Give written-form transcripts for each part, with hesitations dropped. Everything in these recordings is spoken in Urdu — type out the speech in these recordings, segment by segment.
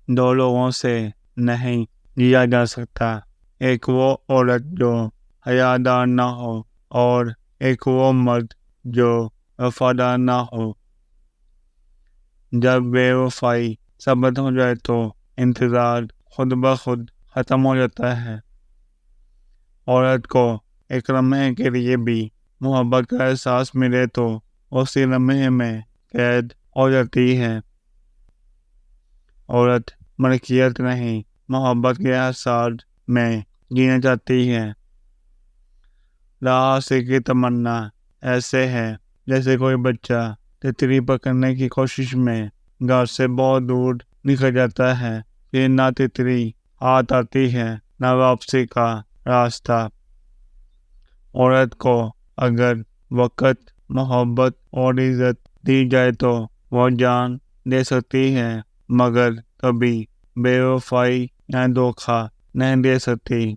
دو لوگوں سے نہیں جیا جا سکتا، ایک وہ عورت جو حیادار نہ ہو اور ایک وہ مرد جو وفادار نہ ہو۔ جب بے وفائی ثابت ہو جائے تو انتظار خود بخود ختم ہو جاتا ہے۔ عورت کو ایک لمحے کے لیے بھی محبت کا احساس ملے تو اسی لمحے میں قید ہو جاتی ہے۔ عورت ملکیت نہیں، محبت کے احساس میں جینا چاہتی ہے۔ راہ کی تمنا ایسے ہے جیسے کوئی بچہ تتری پکڑنے کی کوشش میں گھر سے بہت دور نکل جاتا ہے، پھر نہ تتری ہاتھ آتی ہے نہ واپسی کا راستہ۔ عورت کو اگر وقت، محبت اور عزت دی جائے تو وہ جان دے سکتی ہے، مگر کبھی بے وفائی یا دھوکہ نہیں دے سکتی۔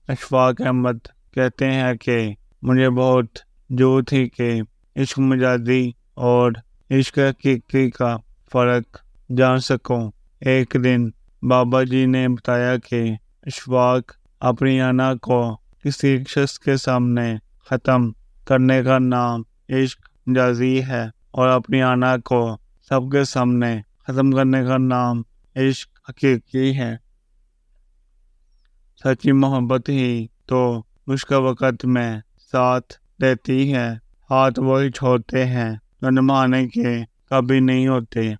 اشفاق احمد کہتے ہیں کہ مجھے بہت جو تھی کہ عشق مجازی اور عشق حقیقی کا فرق جان سکوں۔ ایک دن بابا جی نے بتایا کہ اشفاق اپنی انا کو کسی شخص کے سامنے ختم کرنے کا نام عشق مجازی ہے اور اپنی انا کو سب کے سامنے ختم کرنے کا نام عشق حقیقی ہے۔ سچی محبت ہی تو مشکل وقت میں ساتھ دیتی ہے، ہاتھ وہی چھوڑتے ہیں جو نبھانے کے کبھی نہیں ہوتے۔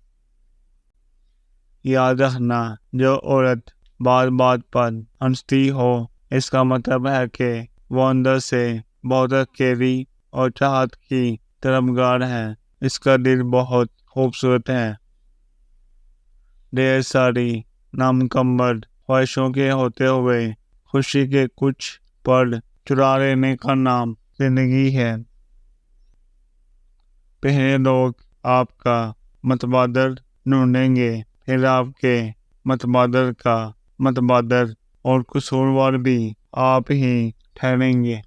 یاد رکھنا، جو عورت بات بات پر ہنستی ہو، اس کا مطلب ہے کہ وہ اندر سے بہت اکیلی اور چاہت کی طلبگار ہے۔ اس کا دل بہت خوبصورت ہے۔ ڈھیر ساری نامکمل خواہشوں کے ہوتے ہوئے خوشی کے کچھ پل چرا لینے کا نام زندگی ہے۔ پہلے لوگ آپ کا متبادل ڈھونڈیں گے، پھر آپ کے متبادل کا متبادل، اور قصوروار بھی آپ ہی ٹھہریں گے۔